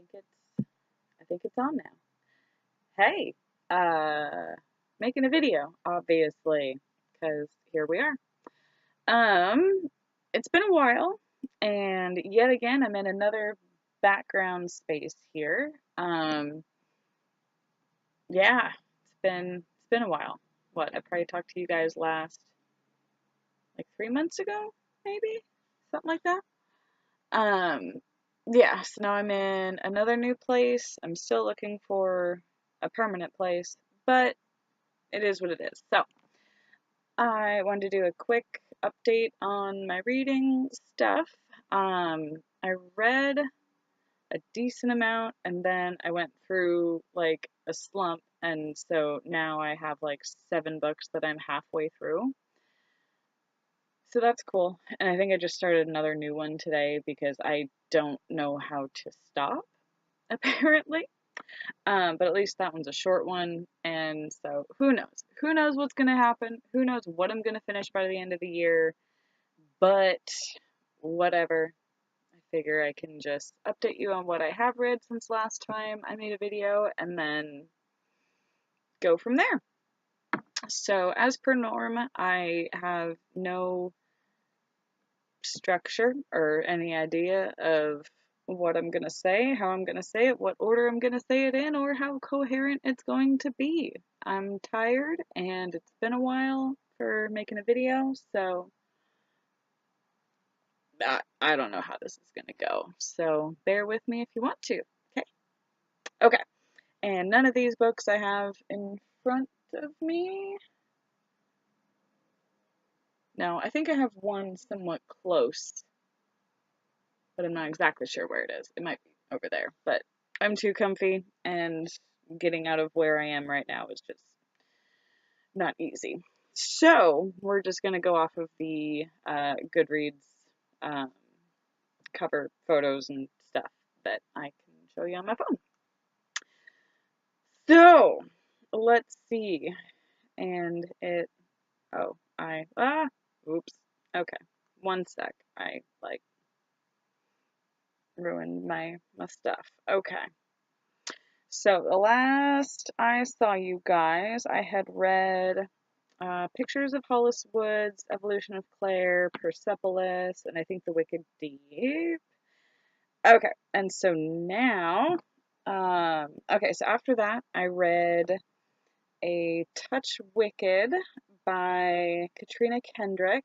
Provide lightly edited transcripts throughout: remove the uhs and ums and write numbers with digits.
I think it's on now. Hey, making a video, obviously, because here we are. Um, it's been a while, and yet again, I'm in another background space here. Yeah, it's been a while. What, I probably talked to you guys last like 3 months ago, maybe? Something like that. Um, yeah, so now I'm in another new place. I'm still looking for a permanent place, but it is what it is. So, I wanted to do a quick update on my reading stuff. I read a decent amount and then I went through like a slump, and so now I have like 7 books that I'm halfway through. So that's cool. And I think I just started another new one today because I don't know how to stop, apparently. But at least that one's a short one, and so who knows? Who knows what's gonna happen? Who knows what I'm gonna finish by the end of the year? But whatever. I figure I can just update you on what I have read since last time I made a video and then go from there. So, as per norm, I have no structure or any idea of what I'm going to say, how I'm going to say it, what order I'm going to say it in, or how coherent it's going to be. I'm tired and it's been a while for making a video, so I don't know how this is going to go. So bear with me if you want to. Okay. Okay. And none of these books I have in front of me. No, I think I have one somewhat close, but I'm not exactly sure where it is. It might be over there, but I'm too comfy, and getting out of where I am right now is just not easy. So we're just going to go off of the Goodreads um, cover photos and stuff that I can show you on my phone. So let's see. And oops. Okay. One sec. I like ruined my stuff. Okay. So the last I saw you guys, I had read Pictures of Hollis Woods, Evolution of Claire, Persepolis, and I think The Wicked Deep. Okay, and so now, okay, so after that, I read A Touch Wicked by Katrina Kendrick.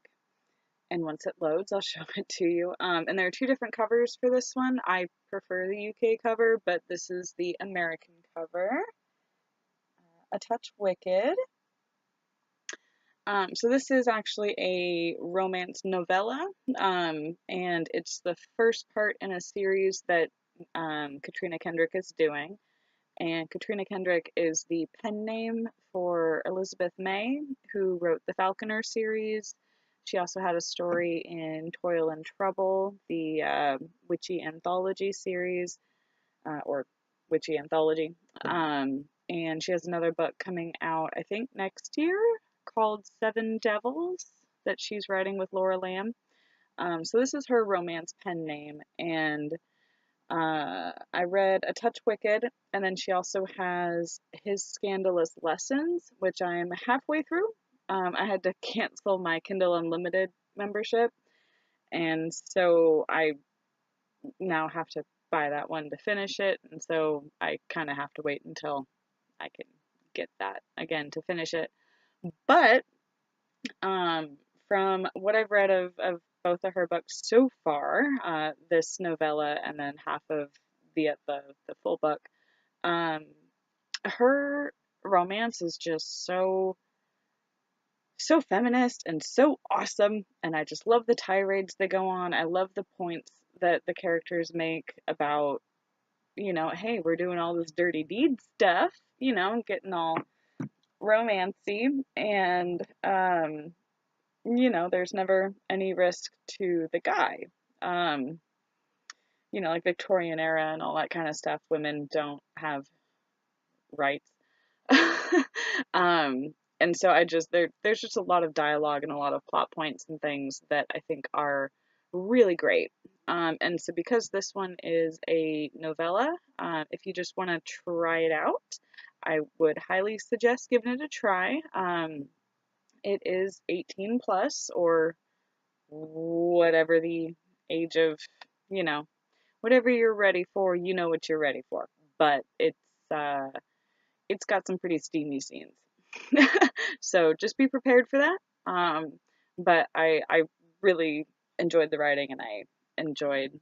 And once it loads, I'll show it to you. And there are 2 different covers for this one. I prefer the UK cover, but this is the American cover. A Touch Wicked. So this is actually a romance novella, and it's the first part in a series that Katrina Kendrick is doing. And Katrina Kendrick is the pen name for Elizabeth May, who wrote the Falconer series. She also had a story in Toil and Trouble, the witchy anthology series, or witchy anthology. And she has another book coming out, I think, next year called Seven Devils that she's writing with Laura Lamb. So this is her romance pen name, and I read A Touch Wicked, and then she also has His Scandalous Lessons, which I'm halfway through. I had to cancel my Kindle Unlimited membership, and so I now have to buy that one to finish it, and so I kind of have to wait until I can get that again to finish it. But from what I've read of both of her books so far, this novella and then half of the full book, her romance is just so feminist and so awesome, and I just love the tirades that go on. I love the points that the characters make about, hey, we're doing all this dirty deed stuff, getting all romancy, and there's never any risk to the guy. Like Victorian era and all that kind of stuff, women don't have rights. um, and so there's just a lot of dialogue and a lot of plot points and things that I think are really great. And so because this one is a novella, if you just want to try it out, I would highly suggest giving it a try. It is 18 plus, or whatever the age of, you know, whatever you're ready for, you know what you're ready for. But uh it's got some pretty steamy scenes. So just be prepared for that. But I really enjoyed the writing, and I enjoyed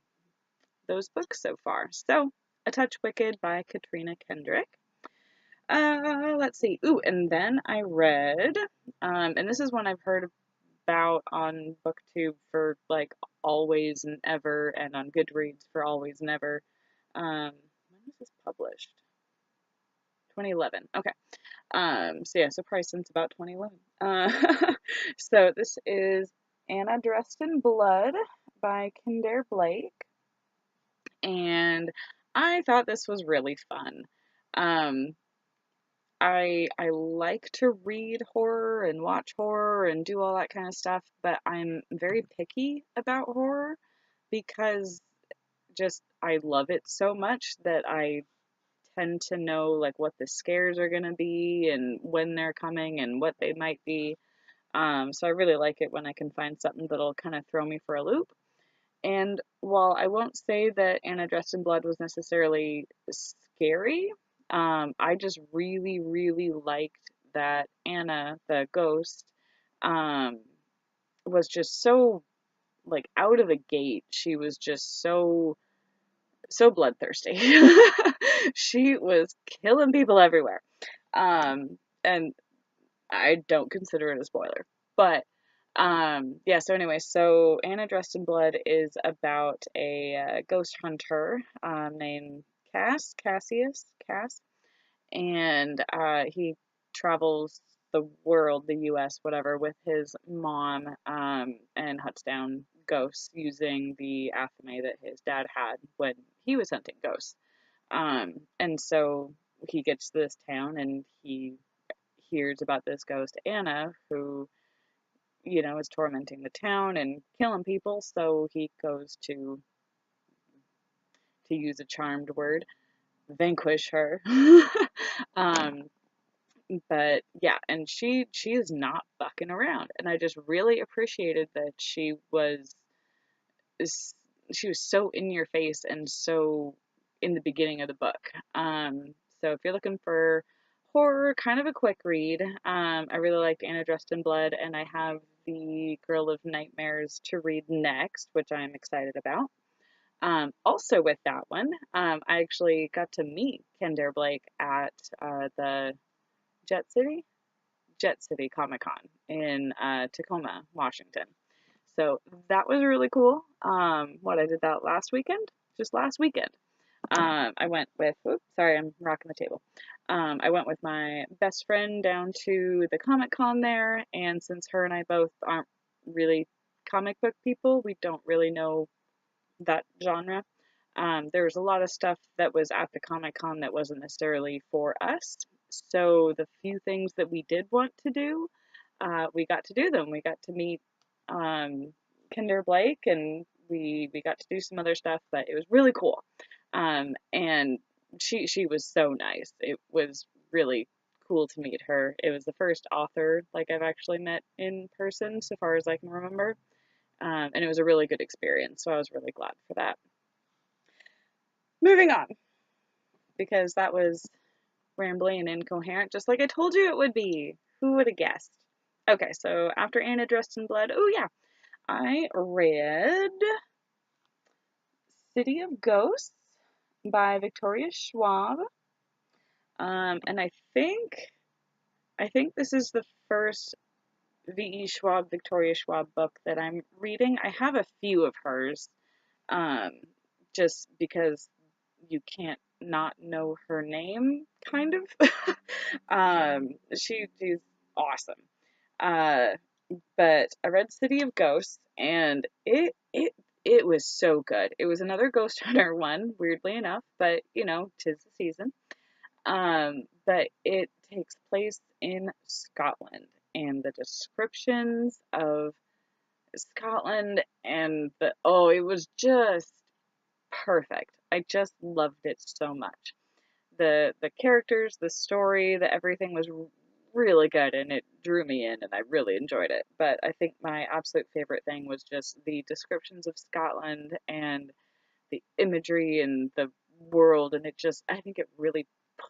those books so far. So, A Touch Wicked by Katrina Kendrick. Let's see. Ooh, and then I read, and this is one I've heard about on BookTube for like always and ever, and on Goodreads for always and ever. When was this published? 2011. Okay. So yeah, so probably since about 2011. So this is Anna Dressed in Blood by Kinder Blake, and I thought this was really fun. Um, I like to read horror and watch horror and do all that kind of stuff, but I'm very picky about horror because just I love it so much that I tend to know like what the scares are gonna be and when they're coming and what they might be. So I really like it when I can find something that'll kind of throw me for a loop. And while I won't say that Anna Dressed in Blood was necessarily scary, I just really, really liked that Anna, the ghost, um, was just so like out of the gate. She was just so bloodthirsty. She was killing people everywhere. And I don't consider it a spoiler. But yeah, so anyway, so Anna Dressed in Blood is about a ghost hunter named Cass, and he travels the world, the US, whatever, with his mom, and hunts down ghosts using the athame that his dad had when he was hunting ghosts. And so he gets to this town and he hears about this ghost, Anna, who, is tormenting the town and killing people. So he goes to use a charmed word, vanquish her. um, but yeah, and she is not fucking around, and I just really appreciated that she was so in your face and so in the beginning of the book. So if you're looking for horror, kind of a quick read, I really liked Anna Dressed in Blood, and I have the Girl of Nightmares to read next, which I'm excited about. Also with that one, I actually got to meet Kinder Blake at the Jet City Jet City Comic Con in Tacoma, Washington. So that was really cool. I did that last weekend, just last weekend. I went with, oops, sorry, I'm rocking the table. I went with my best friend down to the Comic Con there, and since her and I both aren't really comic book people, we don't really know that genre. There was a lot of stuff that was at the Comic Con that wasn't necessarily for us. So the few things that we did want to do, we got to do them. We got to meet Kinder Blake, and we got to do some other stuff, but it was really cool. And she was so nice. It was really cool to meet her. It was the first author like I've actually met in person, so far as I can remember. And it was a really good experience, so I was really glad for that. Moving on, because that was rambling and incoherent, just like I told you it would be. Who would have guessed? Okay, so after Anna Dressed in Blood, oh yeah, I read City of Ghosts by Victoria Schwab. And I think this is the first V.E. Schwab, Victoria Schwab book that I'm reading. I have a few of hers, um, just because you can't not know her name, kind of. She's awesome. Uh, but I read City of Ghosts, and it was so good. It was another Ghost Hunter one, weirdly enough, but tis the season. But it takes place in Scotland, and the descriptions of Scotland, and it was just perfect. I just loved it so much. The characters, the story, the everything was really good, and it drew me in, and I really enjoyed it. But I think my absolute favorite thing was just the descriptions of Scotland and the imagery and the world, and I think it really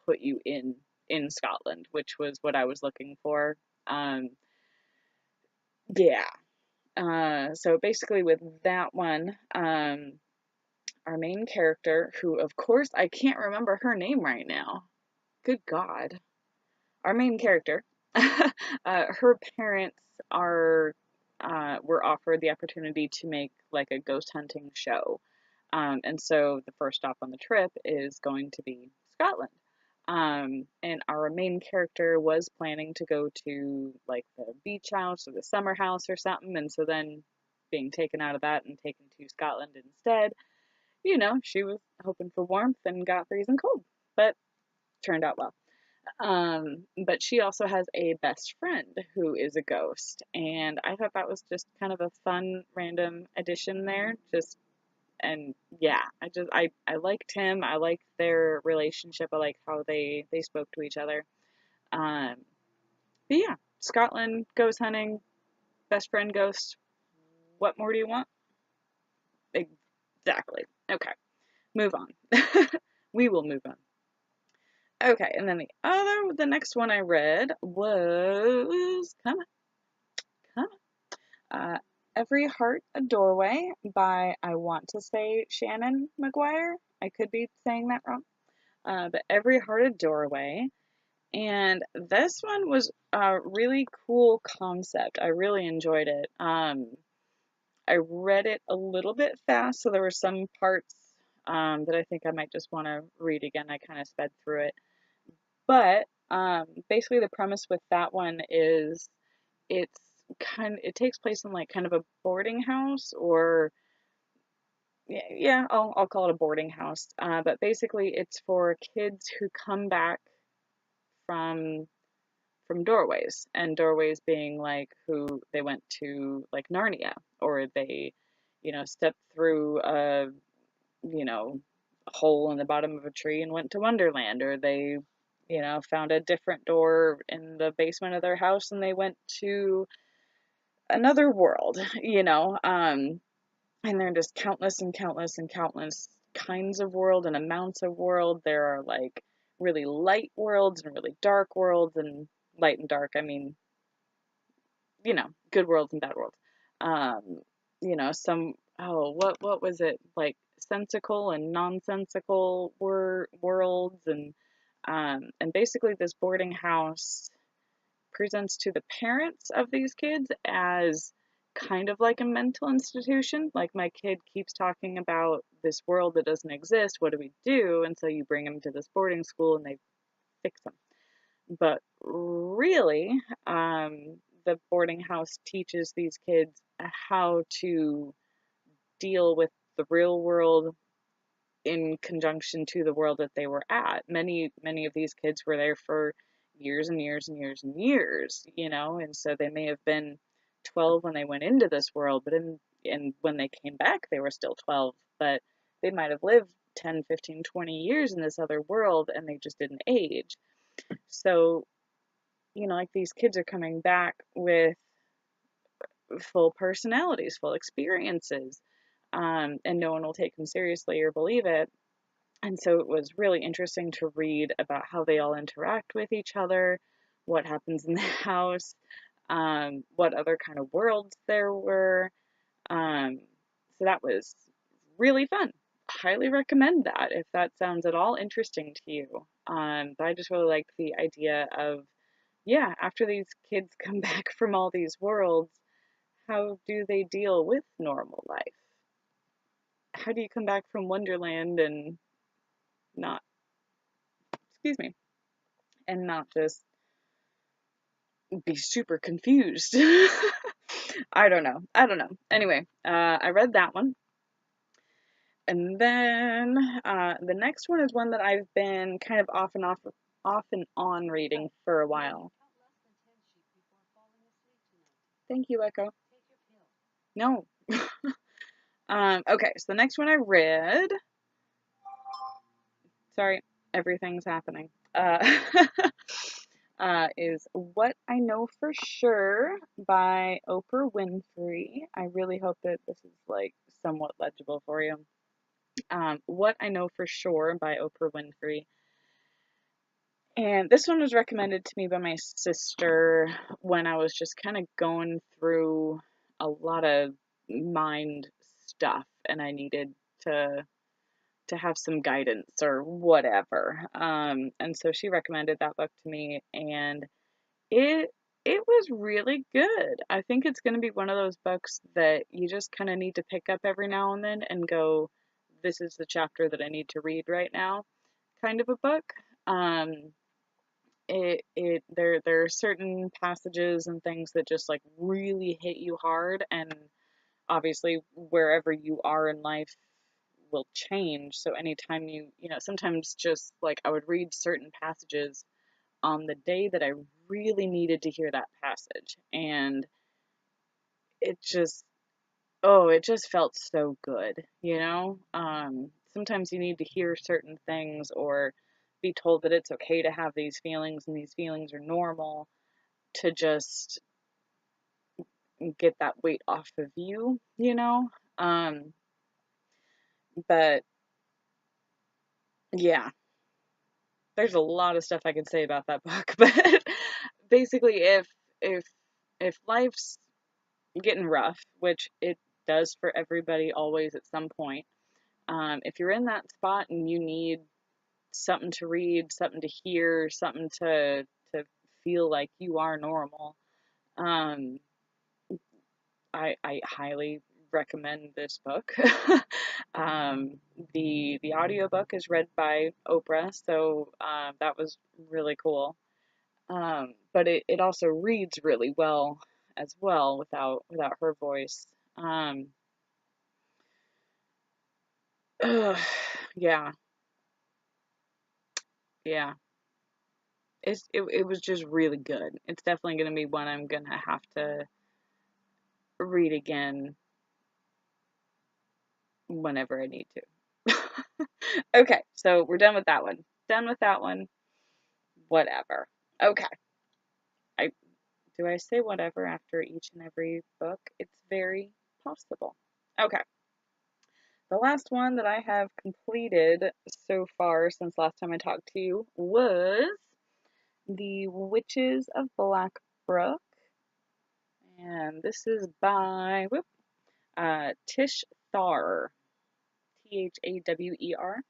put you in Scotland, which was what I was looking for. Um, yeah. So basically, with that one, our main character, who of course I can't remember her name right now. Good God. Our main character, her parents are were offered the opportunity to make like a ghost hunting show. And so the first stop on the trip is going to be Scotland. And our main character was planning to go to like the beach house or the summer house or something, and so then being taken out of that and taken to Scotland instead, she was hoping for warmth and got freezing cold, but turned out well. But she also has a best friend who is a ghost, and I thought that was just kind of a fun random addition there. And yeah, I liked him. I liked their relationship. I liked how they spoke to each other. Um, but yeah, Scotland, ghost hunting, best friend ghost. What more do you want? Exactly. Okay, move on. We will move on. Okay, and then the next one I read was, come on, come on. Every Heart a Doorway by, I want to say, Shannon McGuire. I could be saying that wrong. But Every Heart a Doorway. And this one was a really cool concept. I really enjoyed it. I read it a little bit fast, so there were some parts that I think I might just want to read again. I kind of sped through it. But basically, the premise with that one is it's it takes place in like kind of a boarding house, or yeah, I'll call it a boarding house. But basically, it's for kids who come back from doorways, and doorways being like who they went to like Narnia, or they stepped through you know a hole in the bottom of a tree and went to Wonderland, or they found a different door in the basement of their house and they went to another world. And there are just countless and countless and countless kinds of world and amounts of world. There are like really light worlds and really dark worlds, and light and dark, I mean, good worlds and bad worlds. Um, some, what was it, like sensical and nonsensical worlds, and basically this boarding house presents to the parents of these kids as kind of like a mental institution. Like, my kid keeps talking about this world that doesn't exist. What do we do? And so you bring them to this boarding school and they fix them. But really, the boarding house teaches these kids how to deal with the real world in conjunction to the world that they were at. Many of these kids were there for years and years and years and years, and so they may have been 12 when they went into this world, but and when they came back, they were still 12, but they might have lived 10, 15, 20 years in this other world, and they just didn't age. So, like, these kids are coming back with full personalities, full experiences, and no one will take them seriously or believe it. And so it was really interesting to read about how they all interact with each other, what happens in the house, what other kind of worlds there were. Um, so that was really fun. Highly recommend that if that sounds at all interesting to you. But I just really liked the idea of, yeah, after these kids come back from all these worlds, how do they deal with normal life? How do you come back from Wonderland and not, excuse me, and not just be super confused? I don't know. I don't know. Anyway, I read that one. And then the next one is one that I've been kind of off and on reading for a while. Thank you, Echo. No. Okay, so the next one I read, sorry, everything's happening, is What I Know for Sure by Oprah Winfrey. I really hope that this is like somewhat legible for you. What I Know for Sure by Oprah Winfrey. And this one was recommended to me by my sister when I was just kind of going through a lot of mind stuff and I needed to have some guidance or whatever. And so she recommended that book to me, and it it was really good. I think it's going to be one of those books that you just kind of need to pick up every now and then and go, this is the chapter that I need to read right now, kind of a book. Um, there are certain passages and things that just like really hit you hard, and obviously wherever you are in life will change. So anytime sometimes just like I would read certain passages on the day that I really needed to hear that passage, and it just it just felt so good. Sometimes you need to hear certain things or be told that it's okay to have these feelings and these feelings are normal to just get that weight off of you. Um, but yeah, there's a lot of stuff I could say about that book, but basically, if if life's getting rough, which it does for everybody always at some point, if you're in that spot and you need something to read, something to hear, something to feel like you are normal, um, I highly recommend this book. um, the audiobook is read by Oprah, so that was really cool. But it also reads really well as well without her voice. Ugh, yeah, yeah. It was just really good. It's definitely gonna be one I'm gonna have to read again whenever I need to. Okay, so we're done with that one. Done with that one. Whatever. Okay. I do I say whatever after each and every book? It's very possible. Okay. The last one that I have completed so far since last time I talked to you was The Witches of Black Brook. And this is by Tish Thar. Thawer.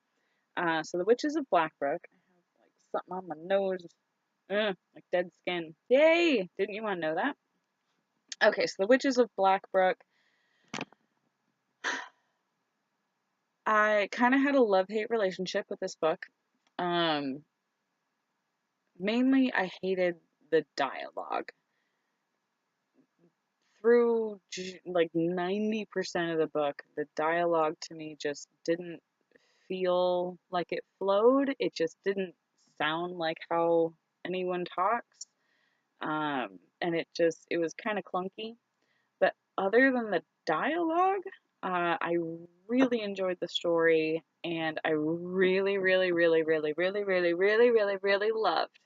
So The Witches of Black Brook. I have like something on my nose. Like dead skin. Yay! Didn't you want to know that? Okay, so The Witches of Black Brook. I kind of had a love-hate relationship with this book. Um, Mainly, I hated the dialogue. Through like 90% of the book, the dialogue to me just didn't feel like it flowed. It just didn't sound like how anyone talks. And it was kind of clunky. But other than the dialogue, I really enjoyed the story, and I really, really, really, really, really, really, really, really, really loved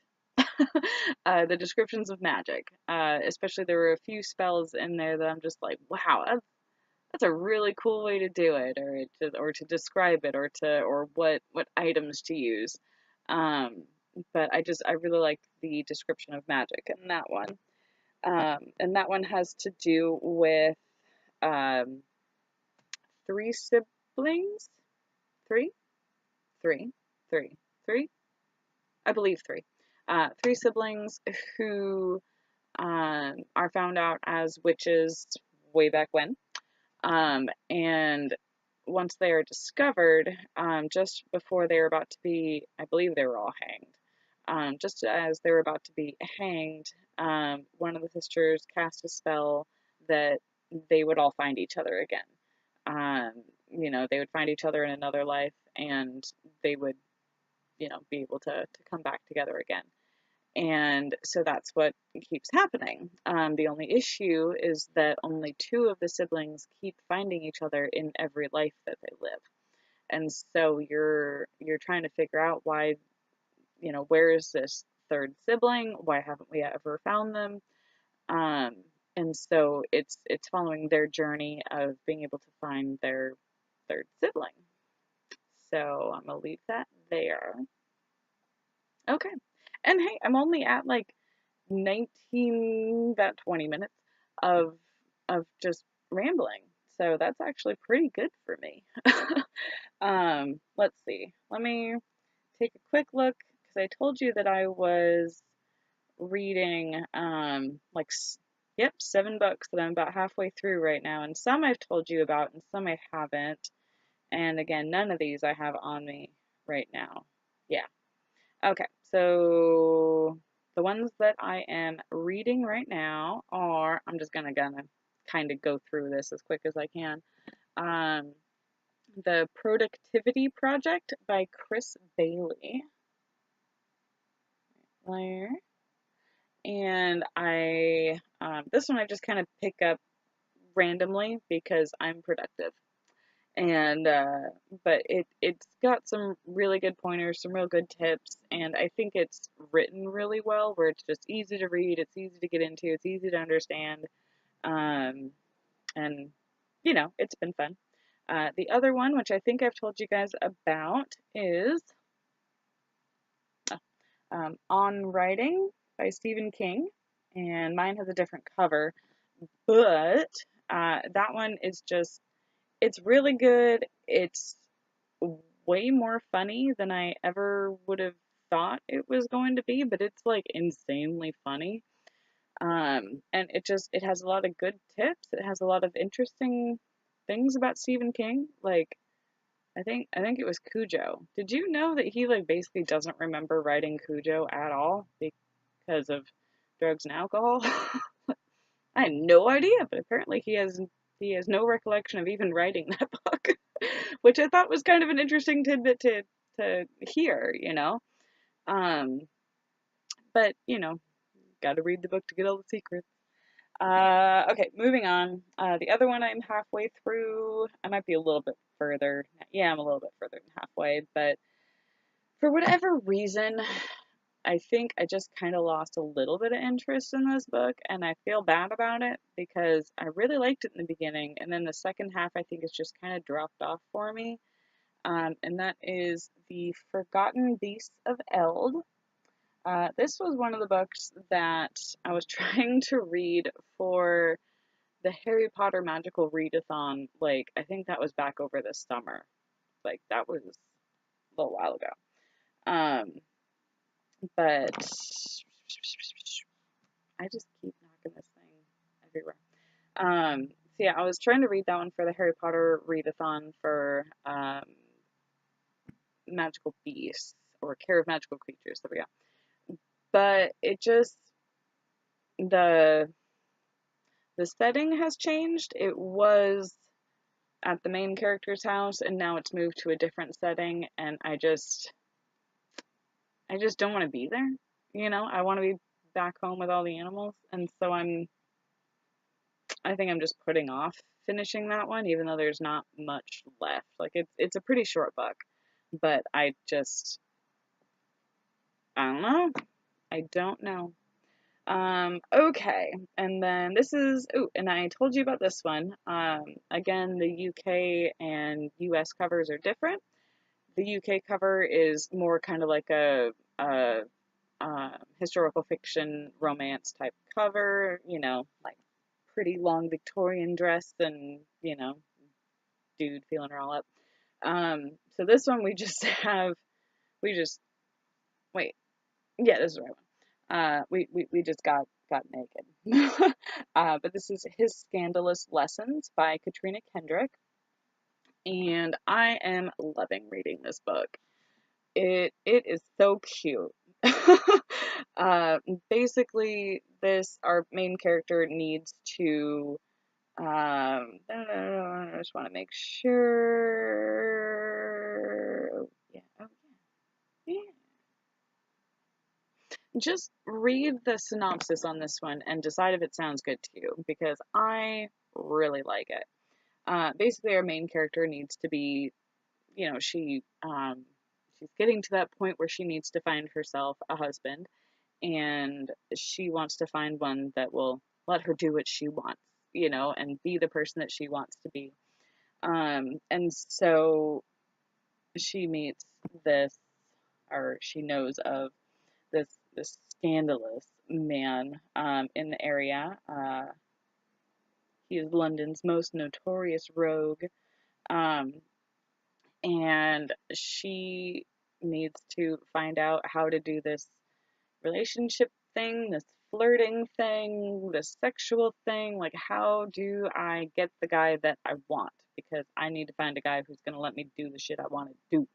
the descriptions of magic. Especially there were a few spells in there that I'm just like, wow, that's a really cool way to do it, or to describe it, or what items to use. Um, but I really like the description of magic in that one. And that one has to do with um, three siblings, three, three, three, three, I believe three. Three siblings who are found out as witches way back when. And once they are discovered, just before they were about to be, I believe they were all hanged. Just as they were about to be hanged, one of the sisters cast a spell that they would all find each other again. They would find each other in another life, and they would, be able to come back together again. And so that's what keeps happening. The only issue is that only two of the siblings keep finding each other in every life that they live. And so you're trying to figure out why, where is this third sibling? Why haven't we ever found them? Um, and so it's following their journey of being able to find their third sibling. So I'm gonna leave that there. Okay. And hey, I'm only at like 19, about 20 minutes of just rambling. So that's actually pretty good for me. Let's see. Let me take a quick look because I told you that I was reading yep, 7 books that I'm about halfway through right now, and some I've told you about and some I haven't. And again, none of these I have on me right now. Yeah. Okay. So the ones that I am reading right now are, I'm just gonna kind of go through this as quick as I can. Um, The Productivity Project by Chris Bailey. There. And this one I just kind of pick up randomly because I'm productive. And but it's got some really good pointers, some real good tips, and I think it's written really well, where it's just easy to read, it's easy to get into, it's easy to understand, um, and it's been fun. The other one, which I think I've told you guys about, is On Writing by Stephen King, and mine has a different cover, but that one is just, it's really good. It's way more funny than I ever would have thought it was going to be, but it's like insanely funny. And it has a lot of good tips. It has a lot of interesting things about Stephen King. Like I think it was Cujo. Did you know that he like basically doesn't remember writing Cujo at all because of drugs and alcohol? I had no idea, but apparently he has no recollection of even writing that book, which I thought was kind of an interesting tidbit to hear. Um, but got to read the book to get all the secrets. Okay, moving on. The other one I'm halfway through. I might be a little bit further. Yeah, I'm a little bit further than halfway, but for whatever reason, I think I just kind of lost a little bit of interest in this book, and I feel bad about it because I really liked it in the beginning, and then the second half I think it's just kind of dropped off for me. And that is The Forgotten Beasts of Eld. This was one of the books that I was trying to read for the Harry Potter Magical Readathon. Like, I think that was back over the summer. Like, that was a little while ago. Um, but I just keep knocking this thing everywhere. So yeah, I was trying to read that one for the Harry Potter readathon for Magical Beasts or Care of Magical Creatures. There we go. But it just the the setting has changed. It was at the main character's house, and now it's moved to a different setting, and I just don't want to be there. I want to be back home with all the animals, and so I think I'm just putting off finishing that one, even though there's not much left. Like it's a pretty short book, but I don't know. I don't know. Okay, and then this is, oh, and I told you about this one. Again, the UK and US covers are different. The UK cover is more kind of like a historical fiction romance type cover, like pretty long Victorian dress and, dude feeling her all up. So this one we just, wait, yeah, this is the right one. We just got naked. But this is His Scandalous Lessons by Katrina Kendrick, and I am loving reading this book. It is so cute. uh, Basically, our main character needs to. I just want to make sure. Oh, yeah. Oh, yeah. Yeah. just read the synopsis on this one and decide if it sounds good to you, because I really like it. Basically, our main character needs to be, she's getting to that point where she needs to find herself a husband, and she wants to find one that will let her do what she wants, and be the person that she wants to be. And so she meets this, or she knows of this scandalous man in the area. He is London's most notorious rogue, um, and she needs to find out how to do this relationship thing, this flirting thing, this sexual thing. Like, how do I get the guy that I want? Because I need to find a guy who's going to let me do the shit I want to do.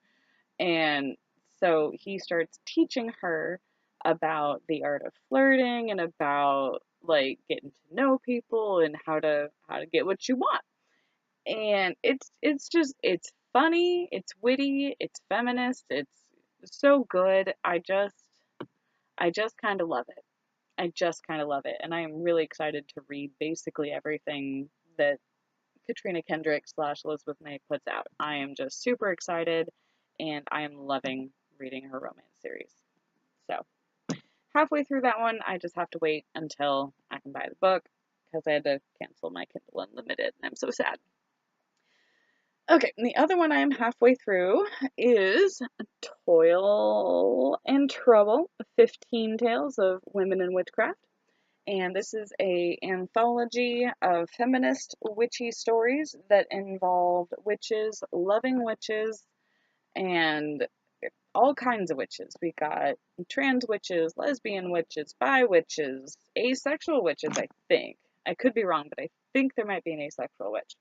And so he starts teaching her about the art of flirting and about like getting to know people and how to get what you want. And it's funny, it's witty, it's feminist, it's so good. I just kind of love it. I just kind of love it, and I am really excited to read basically everything that Katrina Kendrick slash Elizabeth May puts out. I am just super excited, and I am loving reading her romance series. So, halfway through that one, I just have to wait until I can buy the book, because I had to cancel my Kindle Unlimited, and I'm so sad. Okay, and the other one I am halfway through is Toil and Trouble, 15 Tales of Women in Witchcraft. And this is a anthology of feminist witchy stories that involve witches, loving witches, and all kinds of witches. We got trans witches, lesbian witches, bi witches, asexual witches, I think. I could be wrong, but I think there might be an asexual witch.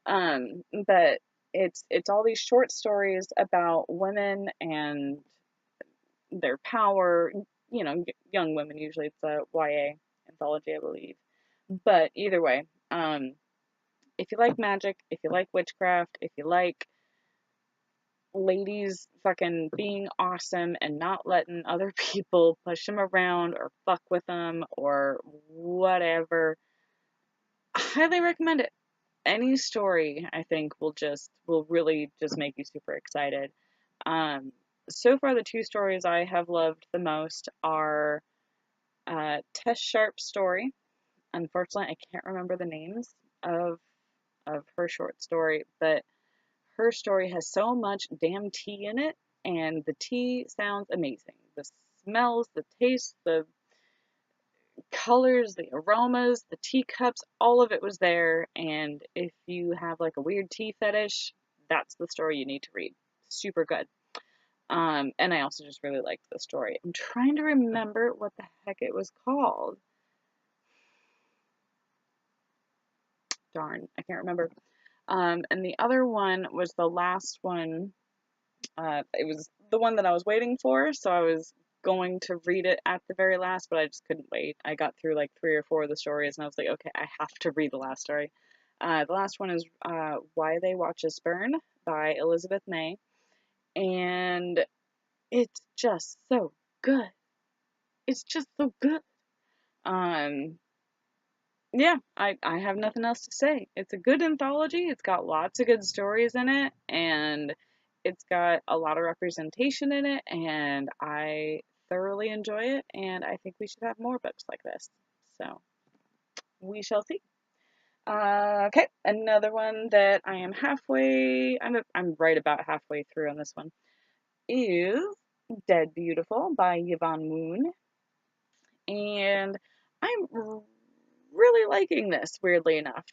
But it's all these short stories about women and their power, young women. Usually it's a YA anthology, I believe. But either way, if you like magic, if you like witchcraft, if you like ladies fucking being awesome and not letting other people push them around or fuck with them or whatever, I highly recommend it. Any story, I think, will really just make you super excited. Um, so far, the two stories I have loved the most are Tess Sharp's story. Unfortunately, I can't remember the names of her short story, but her story has so much damn tea in it, and the tea sounds amazing. The smells, the taste, the colors, the aromas, the teacups, all of it was there. And if you have like a weird tea fetish, that's the story you need to read. Super good. And I also just really liked the story. I'm trying to remember what the heck it was called. Darn, I can't remember. And the other one was the last one. It was the one that I was waiting for, so I was going to read it at the very last, but I just couldn't wait. I got through like 3 or 4 of the stories, and I was like, okay, I have to read the last story. The last one is Why They Watch Us Burn by Elizabeth May, and it's just so good. It's just so good. Um, yeah, I have nothing else to say. It's a good anthology. It's got lots of good stories in it, and it's got a lot of representation in it, and I thoroughly enjoy it, and I think we should have more books like this. So, we shall see. Okay, another one that I am I'm right about halfway through on this one, is Dead Beautiful by Yvonne Moon, and I'm really liking this, weirdly enough.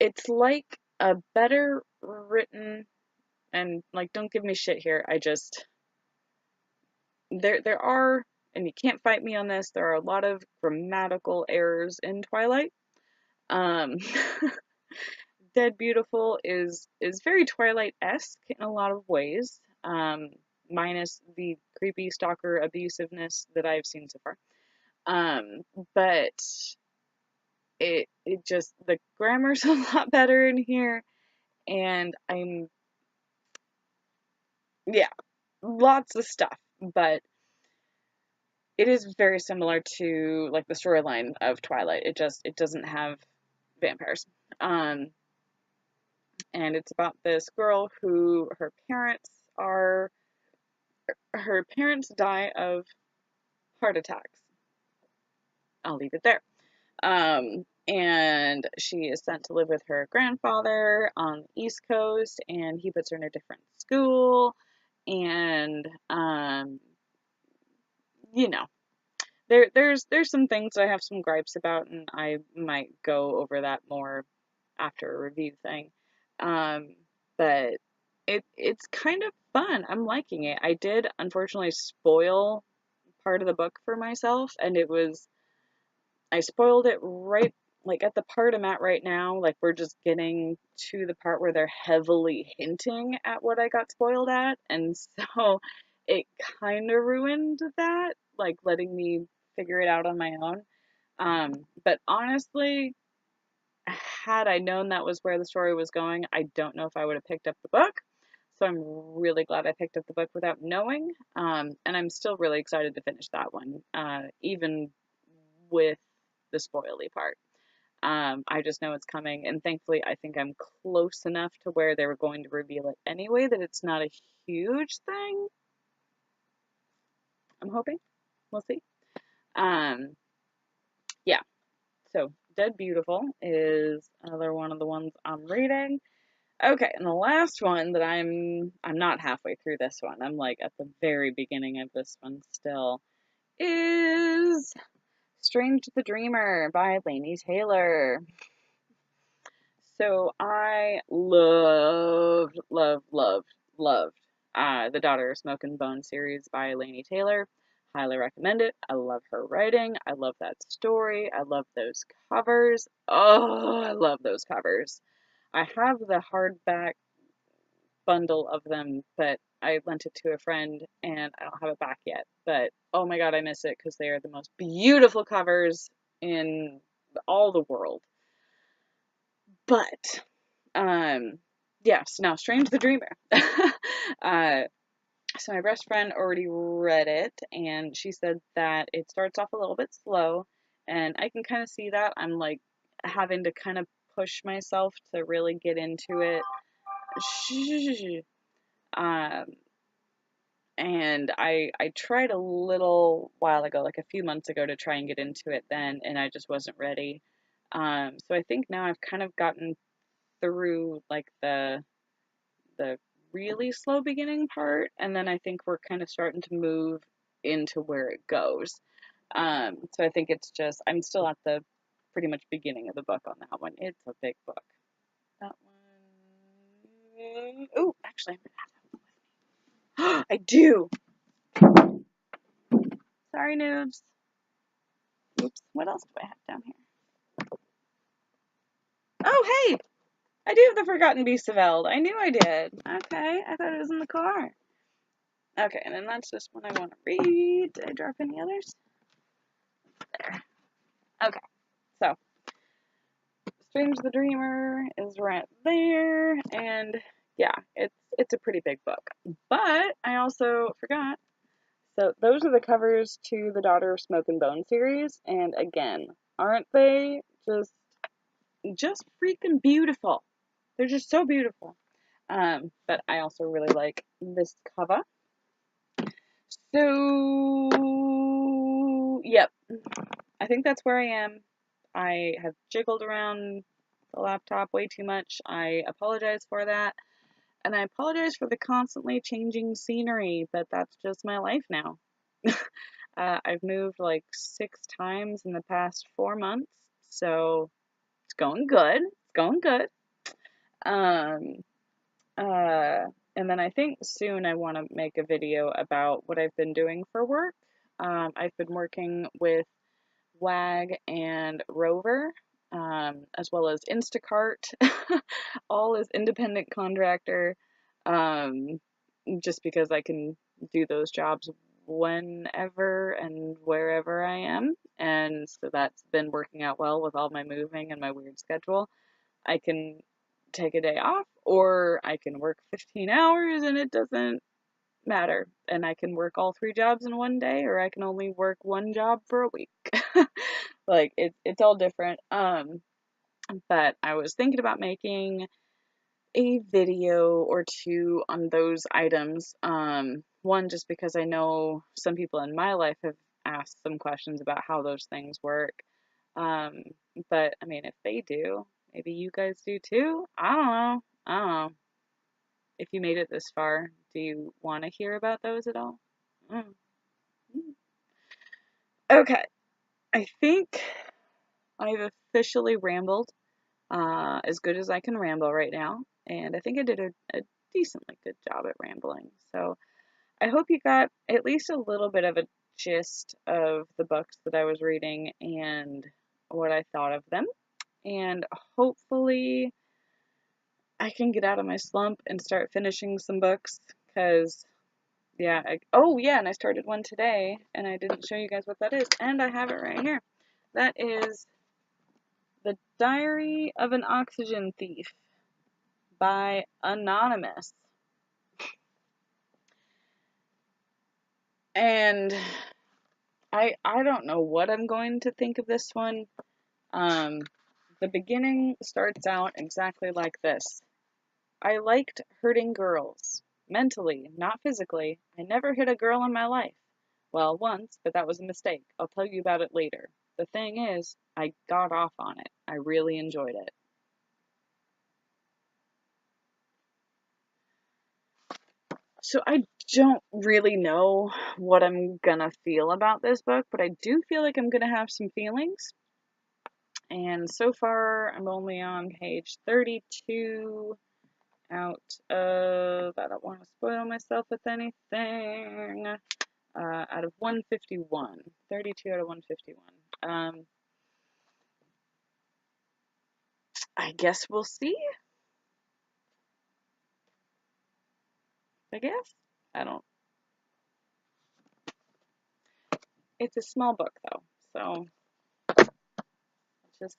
It's like a better written, and like, don't give me shit here. There are, and you can't fight me on this, there are a lot of grammatical errors in Twilight. Um, Dead Beautiful is very Twilight-esque in a lot of ways, minus the creepy stalker abusiveness that I've seen so far. But it just, the grammar's a lot better in here, and yeah, lots of stuff, but it is very similar to like the storyline of Twilight. It doesn't have vampires. Um, and it's about this girl who her parents die of heart attacks. I'll leave it there. And she is sent to live with her grandfather on the East Coast, and he puts her in a different school. And you know, there's some things I have some gripes about, and I might go over that more after a review thing. Um, but it's kind of fun. I'm liking it. I did unfortunately spoil part of the book for myself, and I spoiled it right like at the part I'm at right now. Like we're just getting to the part where they're heavily hinting at what I got spoiled at, and so it kind of ruined that, like letting me figure it out on my own. But honestly, had I known that was where the story was going, I don't know if I would have picked up the book. So I'm really glad I picked up the book without knowing. And I'm still really excited to finish that one, even with the spoily part. I just know it's coming, and thankfully, I think I'm close enough to where they were going to reveal it anyway that it's not a huge thing. I'm hoping. We'll see. Um, yeah. So, Dead Beautiful is another one of the ones I'm reading. Okay, and the last one that I'm not halfway through this one. I'm like at the very beginning of this one still is Strange the Dreamer by Laini Taylor. So I loved the Daughter of Smoke and Bone series by Laini Taylor. Highly recommend it. I love her writing. I love that story. I love those covers. Oh, I love those covers. I have the hardback bundle of them, but I lent it to a friend and I don't have it back yet. But oh my god, I miss it because they are the most beautiful covers in all the world. But yes, now Strange the Dreamer. uh so my best friend already read it, and she said that it starts off a little bit slow, and I can kind of see that. I'm like having to kind of push myself to really get into it. Um, and I tried a little while ago, like a few months ago, to try and get into it then, and I just wasn't ready. So I think now I've kind of gotten through like the really slow beginning part, and then I think we're kind of starting to move into where it goes. So I think it's just I'm still at the pretty much beginning of the book on that one. It's a big book. That one. Oh, actually, I'm gonna have that one. I do. Sorry, noobs. Oops. What else do I have down here? Oh, hey! I do have the Forgotten Beast of Elm. I knew I did. Okay, I thought it was in the car. Okay, and then that's just one I want to read. Did I drop any others? There. Okay, so Strange the Dreamer is right there, and yeah, it's a pretty big book. But I also forgot. So those are the covers to the Daughter of Smoke and Bone series, and again, aren't they just freaking beautiful? They're just so beautiful. But I also really like this cover. So, yep. I think that's where I am. I have jiggled around the laptop way too much. I apologize for that. And I apologize for the constantly changing scenery, but that's just my life now. I've moved like 6 times in the past 4 months, so it's going good. It's going good. Um, and then I think soon I want to make a video about what I've been doing for work. I've been working with WAG and Rover, as well as Instacart, all as independent contractor, um, just because I can do those jobs whenever and wherever I am. And so that's been working out well with all my moving and my weird schedule. I can take a day off, or I can work 15 hours and it doesn't matter. And I can work all 3 jobs in one day, or I can only work 1 job for a week. Like it's all different. But I was thinking about making a video or two on those items. One, just because I know some people in my life have asked some questions about how those things work. Um, but I mean, if they do, maybe you guys do too. I don't know. I don't know. If you made it this far, do you want to hear about those at all? Mm. Okay, I think I've officially rambled as good as I can ramble right now, and I think I did a decently good job at rambling. So I hope you got at least a little bit of a gist of the books that I was reading and what I thought of them. And hopefully I can get out of my slump and start finishing some books because, yeah. Oh, yeah, and I started one today and I didn't show you guys what that is, and I have it right here. That is The Diary of an Oxygen Thief by Anonymous. And I don't know what I'm going to think of this one. The beginning starts out exactly like this. I liked hurting girls. Mentally, not physically. I never hit a girl in my life. Well, once, but that was a mistake. I'll tell you about it later. The thing is, I got off on it. I really enjoyed it. So I don't really know what I'm gonna feel about this book, but I do feel like I'm gonna have some feelings. And so far, I'm only on page 32 out of, I don't want to spoil myself with anything, out of 151. 32 out of 151. I guess we'll see, I guess. I don't, it's a small book though, so just,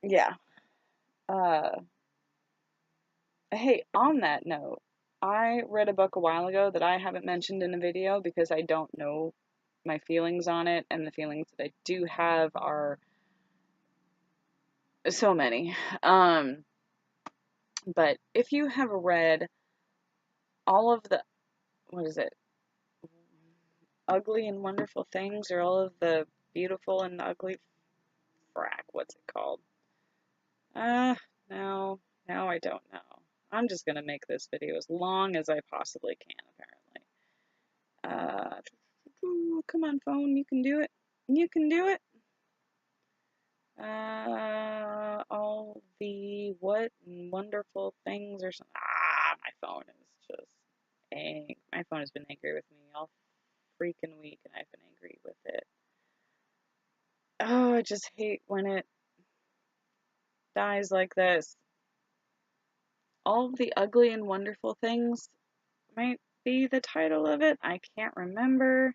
yeah. Uh, Hey, on that note, I read a book a while ago that I haven't mentioned in a video because I don't know my feelings on it, and the feelings that I do have are so many. But if you have read all of the, what is it, Ugly and Wonderful Things, or all of the Beautiful and Ugly, frack, what's it called? No, now I don't know. I'm just gonna make this video as long as I possibly can, apparently. Uh, Come on, phone, you can do it. You can do it. All the what and wonderful things or something. My phone is just my phone has been angry with me all freaking week, and I've been angry with it. Oh, I just hate when it dies like this. All the ugly and wonderful things might be the title of it. I can't remember.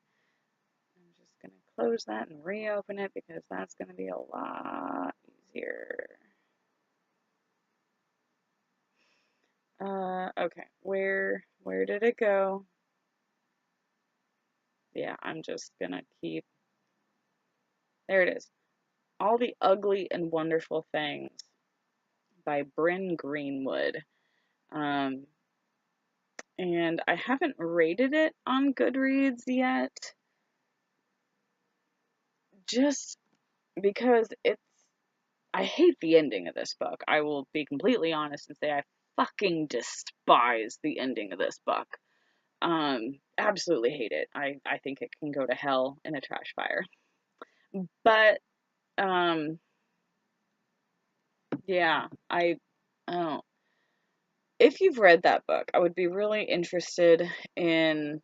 I'm just gonna close that and reopen it because that's gonna be a lot easier. Okay, where did it go? Yeah, I'm just gonna keep, there it is. All the Ugly and Wonderful Things by Bryn Greenwood. Um, and I haven't rated it on Goodreads yet, just because I hate the ending of this book. I will be completely honest and say I fucking despise the ending of this book. Absolutely hate it. I think it can go to hell in a trash fire. But, yeah, oh, if you've read that book, I would be really interested in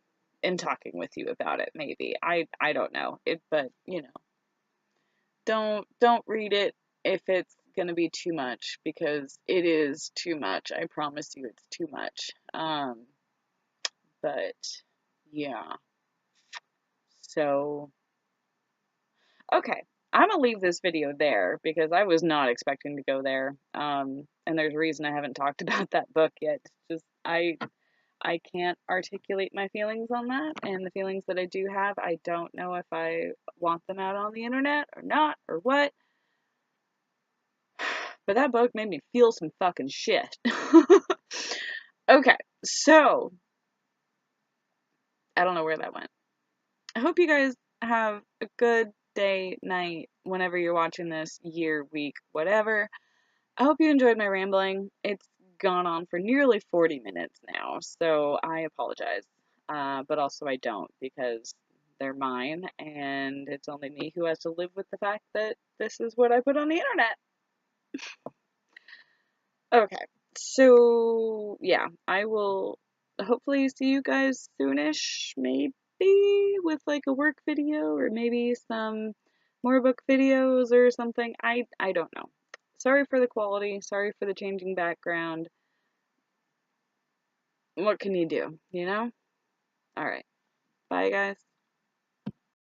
talking with you about it, maybe. I don't know. But, don't read it if it's gonna be too much, because it is too much. I promise you it's too much. But yeah. So, okay. I'm gonna leave this video there because I was not expecting to go there. And there's a reason I haven't talked about that book yet. It's just I can't articulate my feelings on that, and the feelings that I do have, I don't know if I want them out on the internet or not, or what. But that book made me feel some fucking shit. Okay, so I don't know where that went. I hope you guys have a good day, night, whenever you're watching this, year, week, whatever. I hope you enjoyed my rambling. It's gone on for nearly 40 minutes now, so I apologize. But also I don't, because they're mine, and it's only me who has to live with the fact that this is what I put on the internet. Okay, so yeah, I will hopefully see you guys soonish, maybe with like a work video or maybe some more book videos or something. I don't know. Sorry for the quality, sorry for the changing background. What can you do, you know? All right. Bye, guys.